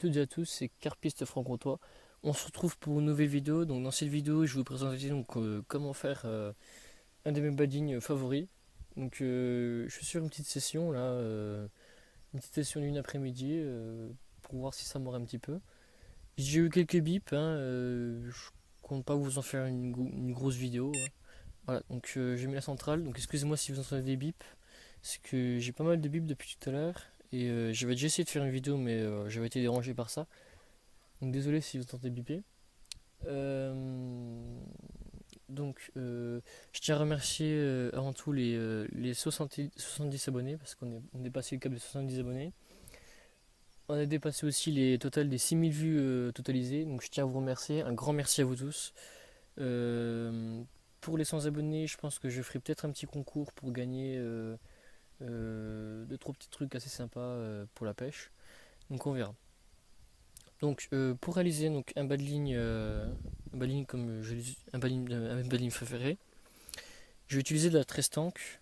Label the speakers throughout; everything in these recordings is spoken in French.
Speaker 1: toutes et à tous, c'est Carpiste Franc-Comtois. On se retrouve pour une nouvelle vidéo. Donc dans cette vidéo, je vais vous présenter comment faire un de mes badines favoris. Je suis sur une petite session là, une petite session d'une après-midi pour voir si ça m'aurait un petit peu. J'ai eu quelques bips, hein, je compte pas vous en faire une grosse vidéo, hein. Voilà, j'ai mis la centrale. Donc excusez-moi si vous entendez des bips, c'est que j'ai pas mal de bips depuis tout à l'heure. Et j'avais déjà essayé de faire une vidéo, mais j'avais été dérangé par ça. Donc désolé si vous entendez biper. Euh, je tiens à remercier avant tout les 70 abonnés, parce on est dépassé le cap des 70 abonnés. On a dépassé aussi les totales des 6000 vues totalisées. Donc je tiens à vous remercier. Un grand merci à vous tous. Euh, pour les 100 abonnés, je pense que je ferai peut-être un petit concours pour gagner deux trois petits trucs assez sympas pour la pêche. Donc on verra. Pour réaliser un bad ligne comme un bad ligne préféré, je vais utiliser de la 13 tank,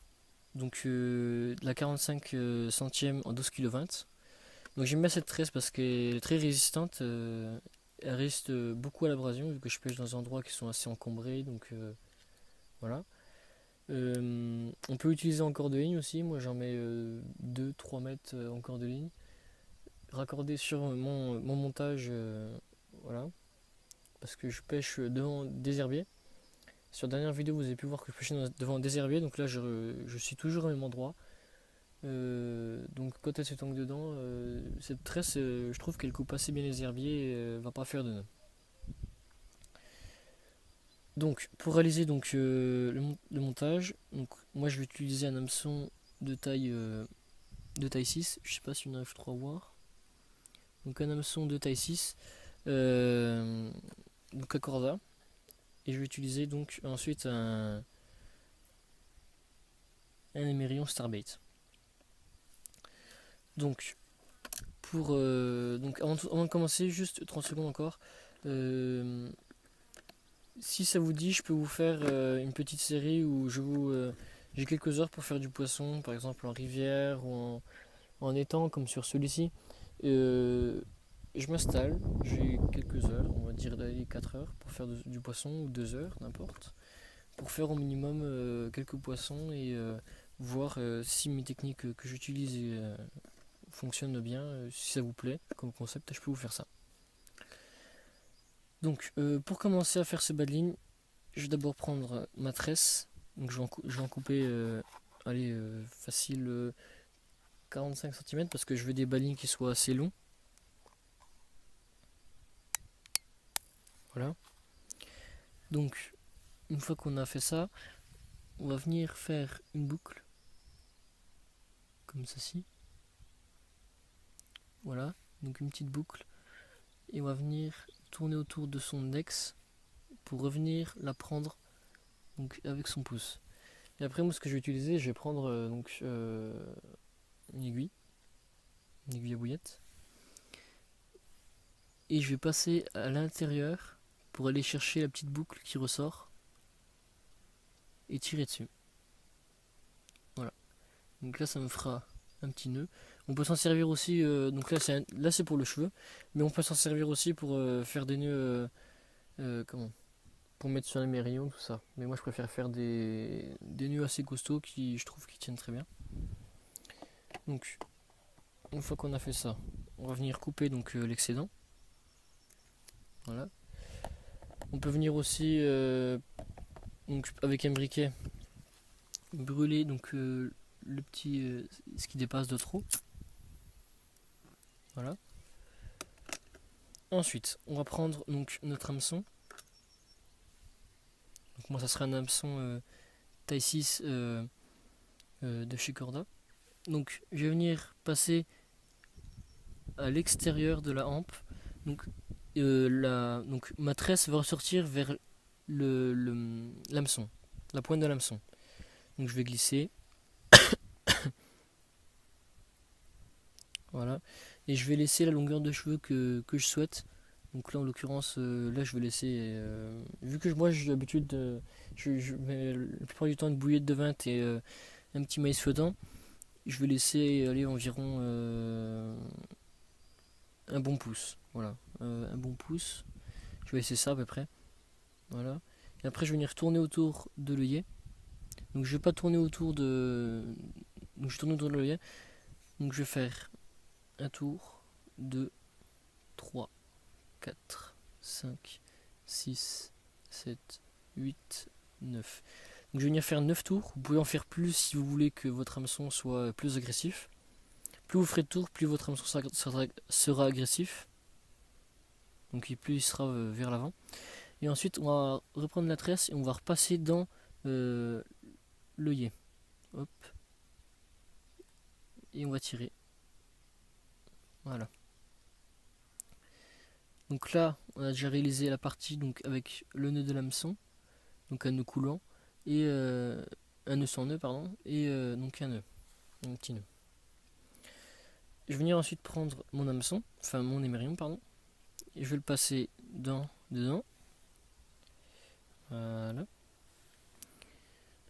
Speaker 1: de la 45 centièmes en 12 kg. Donc j'aime bien cette tresse parce qu'elle est très résistante, elle résiste beaucoup à l'abrasion vu que je pêche dans des endroits qui sont assez encombrés, voilà. On peut utiliser encore de ligne aussi, moi j'en mets 2-3 mètres encore de ligne, raccordé sur mon montage, voilà, parce que je pêche devant des herbiers. Sur la dernière vidéo, vous avez pu voir que je pêchais devant des herbiers, donc là je suis toujours au même endroit. Donc quand elle se tangue dedans, cette tresse, je trouve qu'elle coupe assez bien les herbiers et va pas faire de nœud. Donc pour réaliser le montage, moi je vais utiliser un hameçon de taille 6, je sais pas si on arrive trop à voir. Donc un hameçon de taille 6, donc à corda. Et je vais utiliser donc ensuite un émerillon Starbait. Donc avant de commencer, juste 30 secondes encore. Si ça vous dit, je peux vous faire une petite série où j'ai quelques heures pour faire du poisson, par exemple en rivière ou en étang comme sur celui-ci. Euh, je m'installe, j'ai quelques heures, on va dire d'aller 4 heures pour faire du poisson, ou 2 heures, n'importe, pour faire au minimum quelques poissons et voir si mes techniques que j'utilise fonctionnent bien, si ça vous plaît comme concept, je peux vous faire ça. Pour commencer à faire ce bas de ligne, je vais d'abord prendre ma tresse. Donc je vais en couper facile 45 cm parce que je veux des bas de ligne qui soient assez longs. Voilà. Donc une fois qu'on a fait ça, on va venir faire une boucle comme ceci. Voilà, donc une petite boucle. Et on va venir tourner autour de son index pour revenir la prendre donc avec son pouce. Et après moi ce que je vais utiliser, je vais prendre une aiguille à bouillette. Et je vais passer à l'intérieur pour aller chercher la petite boucle qui ressort et tirer dessus. Voilà. Donc là ça me fera un petit nœud. On peut s'en servir aussi, donc là c'est pour le cheveu, mais on peut s'en servir aussi pour faire des nœuds, pour mettre sur les mérillons, tout ça. Mais moi je préfère faire des nœuds assez costauds qui je trouve qui tiennent très bien. Donc une fois qu'on a fait ça, on va venir couper l'excédent. Voilà. On peut venir aussi avec un briquet brûler le petit ce qui dépasse de trop. Voilà. Ensuite, on va prendre notre hameçon. Donc moi ça sera un hameçon taille 6 de chez Corda. Donc je vais venir passer à l'extérieur de la hampe. Donc ma tresse va ressortir vers l'hameçon, la pointe de l'hameçon. Donc je vais glisser. Voilà. Et je vais laisser la longueur de cheveux que je souhaite. Donc là en l'occurrence, là je vais laisser, vu que moi j'ai l'habitude je mets la plupart du temps une bouillette de 20 et un petit maïs flottant, je vais laisser aller environ un bon pouce. Voilà, un bon pouce. Je vais laisser ça à peu près. Voilà. Et après, je vais venir tourner autour de l'œillet. Donc, je vais pas tourner autour de. Donc, je tourne autour de l'œillet. Donc, je vais faire un tour, 2, 3, 4, 5, 6, 7, 8, 9. Donc, je vais venir faire 9 tours. Vous pouvez en faire plus si vous voulez que votre hameçon soit plus agressif. Plus vous ferez de tours, plus votre hameçon sera agressif. Donc, plus il sera vers l'avant. Et ensuite, on va reprendre la tresse et on va repasser dans l'œillet. Hop. Et on va tirer. Voilà. Donc là, on a déjà réalisé la partie donc avec le nœud de l'hameçon, donc un nœud coulant, et un nœud sans nœud, pardon, et donc un nœud, un petit nœud. Je vais venir ensuite prendre mon hameçon, enfin mon émerillon, pardon, et je vais le passer dedans. Voilà.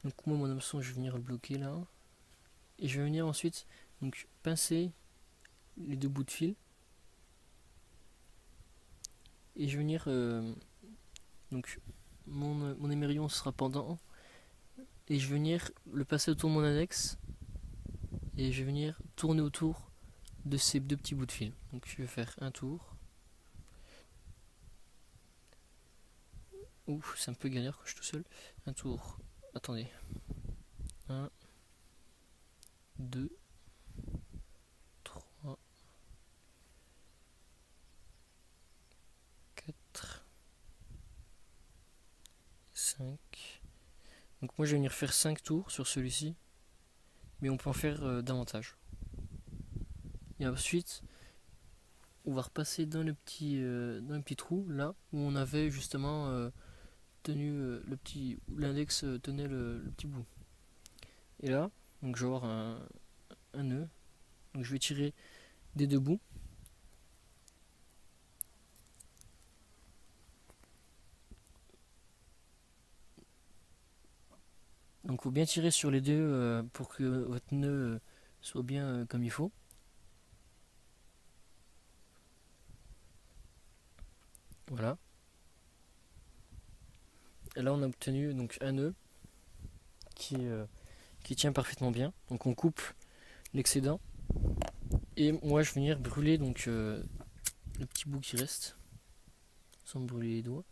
Speaker 1: Donc moi mon hameçon, je vais venir le bloquer là, et je vais venir ensuite donc pincer les deux bouts de fil, et je vais venir donc mon émerillon sera pendant, et je vais venir le passer autour de mon index, et je vais venir tourner autour de ces deux petits bouts de fil. Donc je vais faire un tour. Ouf, c'est un peu galère quand je suis tout seul. Un tour. Attendez. 1, 2, 3, 4, 5. Donc moi je vais venir faire 5 tours sur celui-ci. Mais on peut en faire davantage. Et ensuite, on va repasser dans le petit trou, là, où on avait justement tenu le petit. L'index tenait le petit bout. Et là, donc je vais avoir un nœud. Donc je vais tirer des deux bouts. Donc il faut bien tirer sur les deux pour que votre nœud soit bien comme il faut. Voilà. Et là on a obtenu donc un nœud qui tient parfaitement bien. Donc on coupe l'excédent. Et moi je vais venir brûler donc le petit bout qui reste. Sans me brûler les doigts.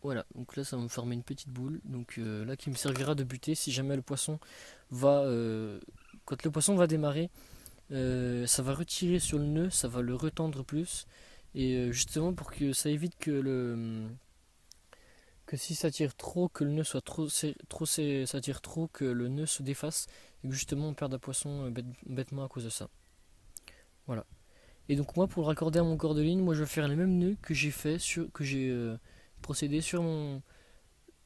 Speaker 1: Voilà, donc là ça va me former une petite boule, donc là qui me servira de butée si jamais le poisson va, quand le poisson va démarrer, ça va retirer sur le nœud, ça va le retendre plus, et justement pour que ça évite que si ça tire trop, que le nœud soit ça tire trop, que le nœud se défasse, et que justement on perde un poisson bêtement à cause de ça. Voilà. Et donc moi pour le raccorder à mon corps de ligne, moi je vais faire les mêmes nœuds que j'ai fait que j'ai procédé sur mon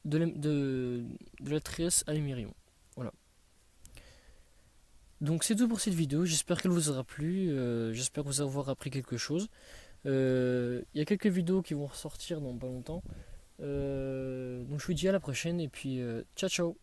Speaker 1: de la tresse à l'émerillon. Voilà. Donc c'est tout pour cette vidéo, j'espère qu'elle vous aura plu, j'espère vous avoir appris quelque chose. Il y a quelques vidéos qui vont ressortir dans pas longtemps. Donc je vous dis à la prochaine et puis ciao ciao.